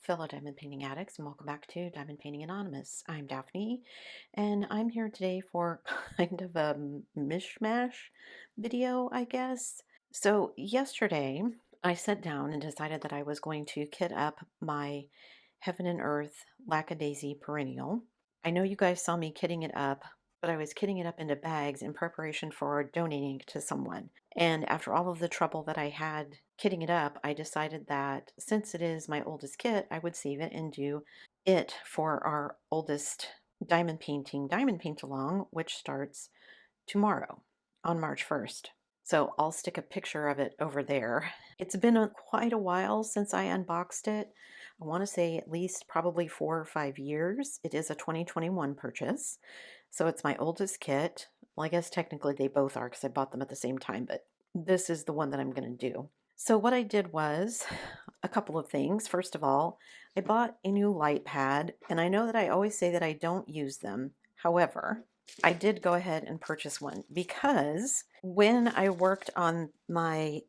fellow diamond painting addicts, and welcome back to Diamond Painting Anonymous. I'm Daphne, and I'm here today for kind of a mishmash video, I guess. So, yesterday I sat down and decided that I was going to kit up my Heaven and Earth Lackadaisy perennial. I know you guys saw me kitting it up, but I was kitting it up into bags in preparation for donating it to someone. And after all of the trouble that I had kitting it up, I decided that since it is my oldest kit, I would save it and do it for our oldest diamond paint along, which starts tomorrow on March 1st. So I'll stick a picture of it over there. It's been quite a while since I unboxed it. I want to say at least probably 4 or 5 years. It is a 2021 purchase. So it's my oldest kit. Well, I guess technically they both are because I bought them at the same time, but this is the one that I'm going to do. So what I did was a couple of things. First of all, I bought a new light pad, and I know that I always say that I don't use them. However, I did go ahead and purchase one because when I worked on my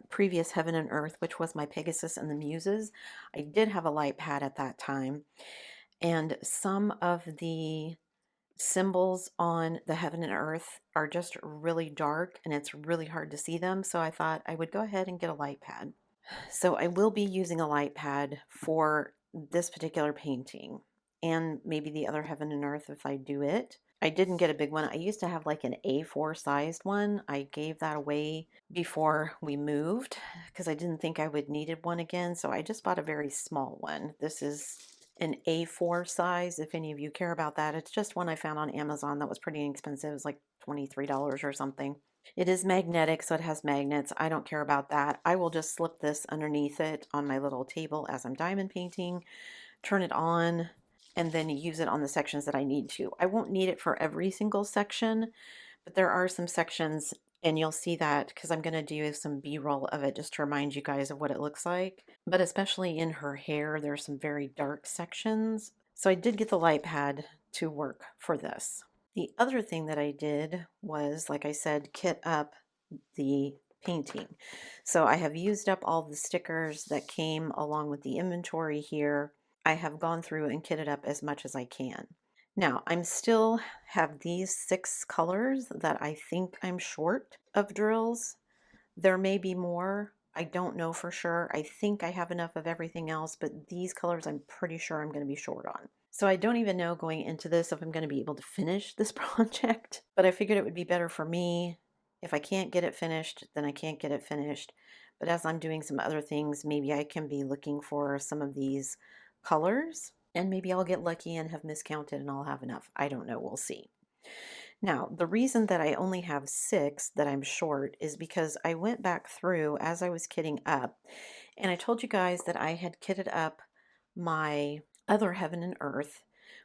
previous Heaven and Earth, which was my Pegasus and the Muses, I did have a light pad at that time, and some of the symbols on the Heaven and Earth are just really dark and it's really hard to see them, so I thought I would go ahead and get a light pad. So I will be using a light pad for this particular painting and maybe the other Heaven and Earth if I do it. I didn't get a big one. I used to have like an A4 sized one. I gave that away before we moved because I didn't think I would needed one again. So I just bought a very small one. This is an A4 size, if any of you care about that. It's just one I found on Amazon that was pretty inexpensive. It was like $23 or something. It is magnetic, so it has magnets. I don't care about that. I will just slip this underneath it on my little table as I'm diamond painting, turn it on, and then use it on the sections that I need to. I won't need it for every single section, but there are some sections, and you'll see that because I'm going to do some B-roll of it just to remind you guys of what it looks like. But especially in her hair, there's some very dark sections. So I did get the light pad to work for this. The other thing that I did was, like I said, kit up the painting. So I have used up all the stickers that came along with the inventory here. I have gone through and kitted up as much as I can. Now, I'm still have these 6 colors that I think I'm short of drills. There may be more. I don't know for sure. I think I have enough of everything else, but these colors I'm pretty sure I'm going to be short on. So I don't even know going into this if I'm going to be able to finish this project, but I figured it would be better for me. If I can't get it finished, then I can't get it finished. But as I'm doing some other things, maybe I can be looking for some of these colors, and maybe I'll get lucky and have miscounted and I'll have enough. I don't know. We'll see. Now, the reason that I only have 6 that I'm short is because I went back through as I was kitting up, and I told you guys that I had kitted up my other Heaven and Earth,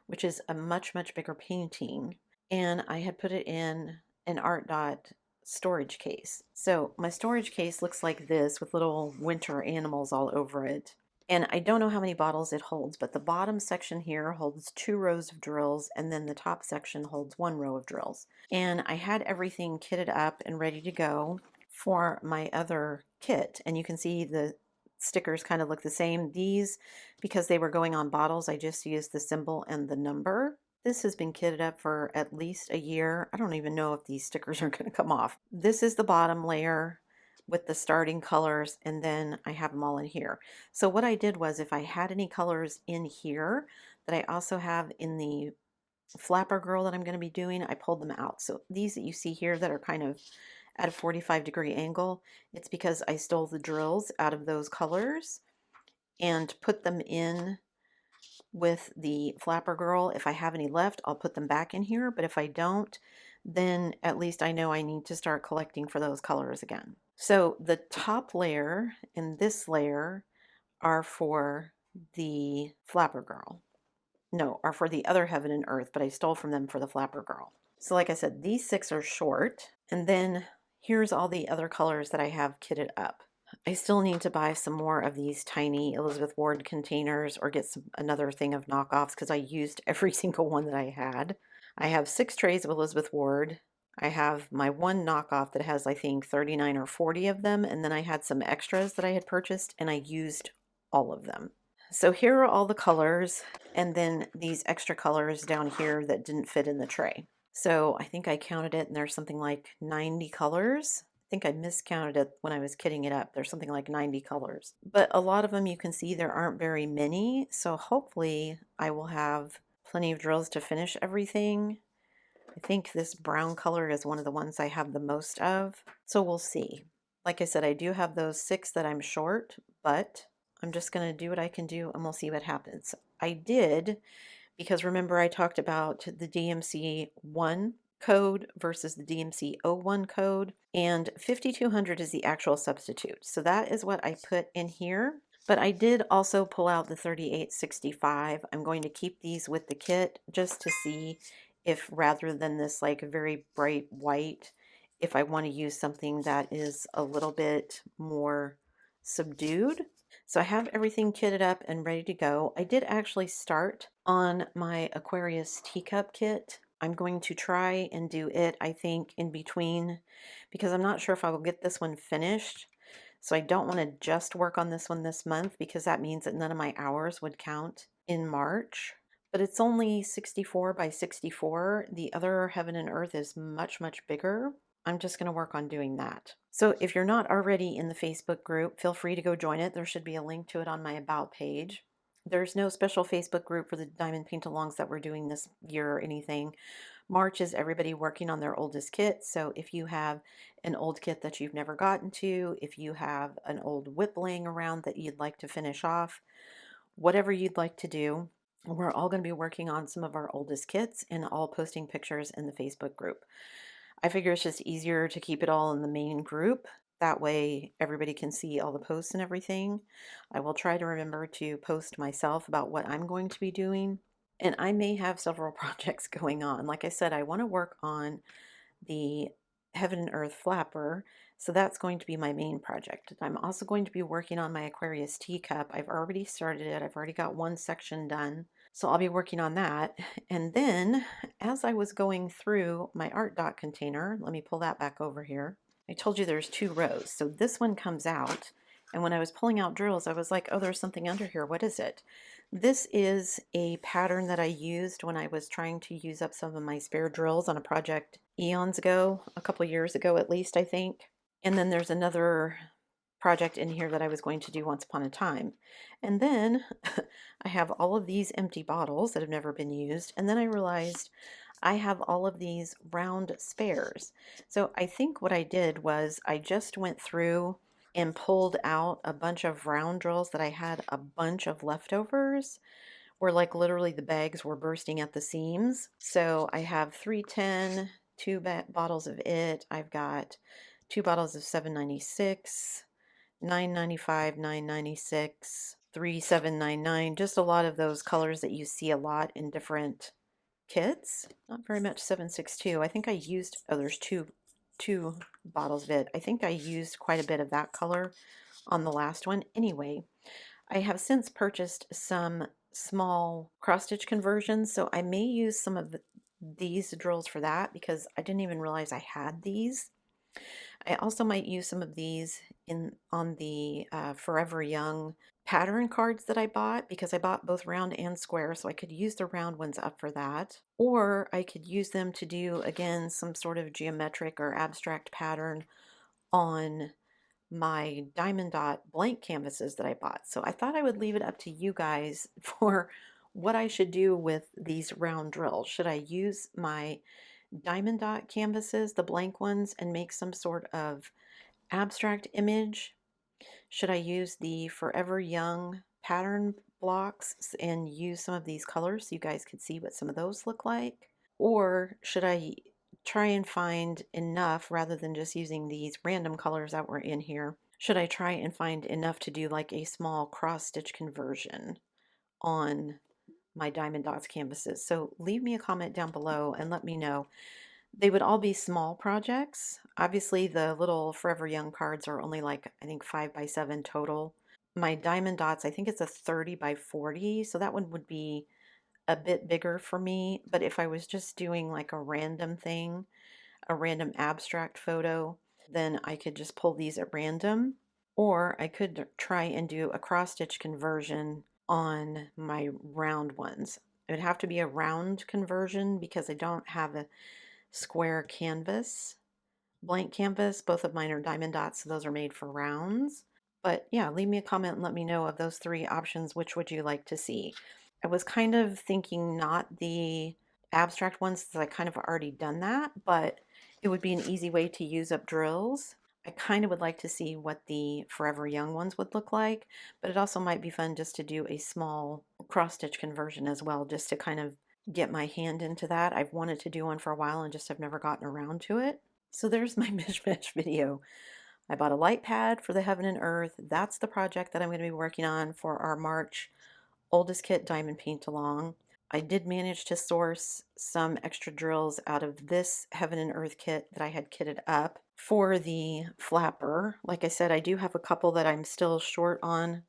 which is a much, much bigger painting, and I had put it in an Art Dot storage case. So my storage case looks like this with little winter animals all over it. And I don't know how many bottles it holds, but the bottom section here holds 2 rows of drills, and then the top section holds 1 row of drills. And I had everything kitted up and ready to go for my other kit. And you can see the stickers kind of look the same. These, because they were going on bottles, I just used the symbol and the number. This has been kitted up for at least a year. I don't even know if these stickers are going to come off. This is the bottom layer with the starting colors, and then I have them all in here. So what I did was, if I had any colors in here that I also have in the flapper girl that I'm going to be doing, I pulled them out. So these that you see here that are kind of at a 45-degree angle, it's because I stole the drills out of those colors and put them in with the flapper girl. If I have any left, I'll put them back in here, but if I don't, then at least I know I need to start collecting for those colors again. So the top layer and this layer are for the flapper girl. No, are for the other Heaven and Earth, but I stole from them for the flapper girl. So like I said, these 6 are short, and then here's all the other colors that I have kitted up. I still need to buy some more of these tiny Elizabeth Ward containers or get another thing of knockoffs because I used every single one that I had. I have 6 trays of Elizabeth Ward. I have my one knockoff that has, I think, 39 or 40 of them, and then I had some extras that I had purchased, and I used all of them. So here are all the colors, and then these extra colors down here that didn't fit in the tray. So I think I counted it, and there's something like 90 colors. I think I miscounted it when I was kitting it up. There's something like 90 colors. But a lot of them you can see there aren't very many, so hopefully I will have plenty of drills to finish everything. I think this brown color is one of the ones I have the most of, so we'll see. Like I said, I do have those 6 that I'm short, but I'm just going to do what I can do and we'll see what happens. I did, because remember I talked about the DMC 1 code versus the DMC 01 code, and 5200 is the actual substitute. So that is what I put in here. But I did also pull out the 3865. I'm going to keep these with the kit just to see if, rather than this like very bright white, if I want to use something that is a little bit more subdued. So I have everything kitted up and ready to go. I did actually start on my Aquarius teacup kit. I'm going to try and do it, I think, in between, because I'm not sure if I will get this one finished. So I don't want to just work on this one this month, because that means that none of my hours would count in March. But it's only 64 by 64. The other Heaven and Earth is much, much bigger. I'm just going to work on doing that. So if you're not already in the Facebook group, feel free to go join it. There should be a link to it on my About page. There's no special Facebook group for the Diamond Paint-alongs that we're doing this year or anything. March is everybody working on their oldest kit. So if you have an old kit that you've never gotten to, if you have an old whip laying around that you'd like to finish off, whatever you'd like to do, we're all going to be working on some of our oldest kits and all posting pictures in the Facebook group. I figure it's just easier to keep it all in the main group. That way everybody can see all the posts and everything. I will try to remember to post myself about what I'm going to be doing. And I may have several projects going on. Like I said, I want to work on the Heaven and Earth flapper, so that's going to be my main project. I'm also going to be working on my Aquarius teacup. I've already started it. I've already got one section done, so I'll be working on that. And then, as I was going through my art dot container, let me pull that back over here. I told you there's 2 rows, so this one comes out, and when I was pulling out drills, I was like, oh, there's something under here. What is it? This is a pattern that I used when I was trying to use up some of my spare drills on a project eons ago, a couple years ago at least, I think. And then there's another project in here that I was going to do once upon a time. And then I have all of these empty bottles that have never been used. And then I realized I have all of these round spares. So I think what I did was I just went through and pulled out a bunch of round drills that I had a bunch of leftovers, where like literally the bags were bursting at the seams. So I have 310, 2 bottles of it. I've got 2 bottles of 796, 995, 996, 3799, just a lot of those colors that you see a lot in different kits. Not very much 762. I think I used, oh, there's two bottles of it. I think I used quite a bit of that color on the last one. Anyway, I have since purchased some small cross-stitch conversions, so I may use some of these drills for that, because I didn't even realize I had these. I also might use some of these on the Forever Young pattern cards that I bought, because I bought both round and square, so I could use the round ones up for that. Or I could use them to do, again, some sort of geometric or abstract pattern on my diamond dot blank canvases that I bought. So I thought I would leave it up to you guys for what I should do with these round drills. Should I use my diamond dot canvases, the blank ones, and make some sort of abstract image? Should I use the Forever Young pattern blocks and use some of these colors so you guys could see what some of those look like? Or should I try and find enough, rather than just using these random colors that were in here, should I try and find enough to do like a small cross stitch conversion on my Diamond Dots canvases? So leave me a comment down below and let me know. They would all be small projects. Obviously, the little Forever Young cards are only like, I think, 5 by 7 total. My Diamond Dots, I think it's a 30 by 40, so that one would be a bit bigger for me. But if I was just doing like a random thing, a random abstract photo, then I could just pull these at random. Or I could try and do a cross stitch conversion on my round ones. It would have to be a round conversion because I don't have a square canvas, blank canvas. Both of mine are diamond dots, so those are made for rounds. But yeah, leave me a comment and let me know of those three options, which would you like to see? I was kind of thinking not the abstract ones, since I kind of already done that, but it would be an easy way to use up drills. I kind of would like to see what the Forever Young ones would look like, but it also might be fun just to do a small cross stitch conversion as well, just to kind of get my hand into that. I've wanted to do one for a while and just have never gotten around to it. So there's my mishmash video. I bought a light pad for the Heaven and Earth. That's the project that I'm going to be working on for our March Oldest Kit Diamond Paint Along. I did manage to source some extra drills out of this Heaven and Earth kit that I had kitted up for the flapper. Like I said, I do have a couple that I'm still short on,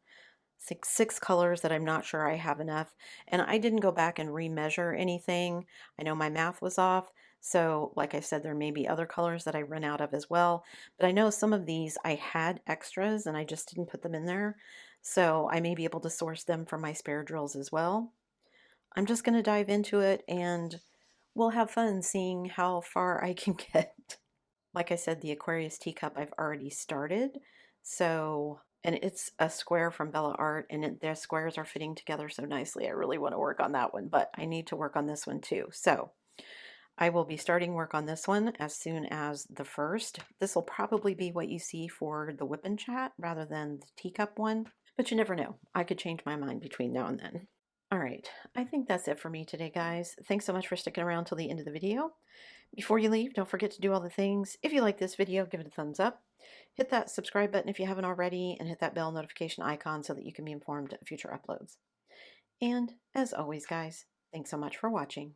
six colors that I'm not sure I have enough. And I didn't go back and remeasure anything. I know my math was off. So like I said, there may be other colors that I run out of as well. But I know some of these I had extras and I just didn't put them in there. So I may be able to source them from my spare drills as well. I'm just going to dive into it and we'll have fun seeing how far I can get. Like I said, the Aquarius teacup I've already started. So, and it's a square from Bella Art, and their squares are fitting together so nicely. I really want to work on that one, but I need to work on this one too. So I will be starting work on this one as soon as the first. This will probably be what you see for the Whip and Chat rather than the teacup one, but you never know. I could change my mind between now and then. All right, I think that's it for me today, guys. Thanks so much for sticking around till the end of the video. Before you leave, don't forget to do all the things. If you like this video, give it a thumbs up. Hit that subscribe button if you haven't already, and hit that bell notification icon so that you can be informed of future uploads. And as always, guys, thanks so much for watching.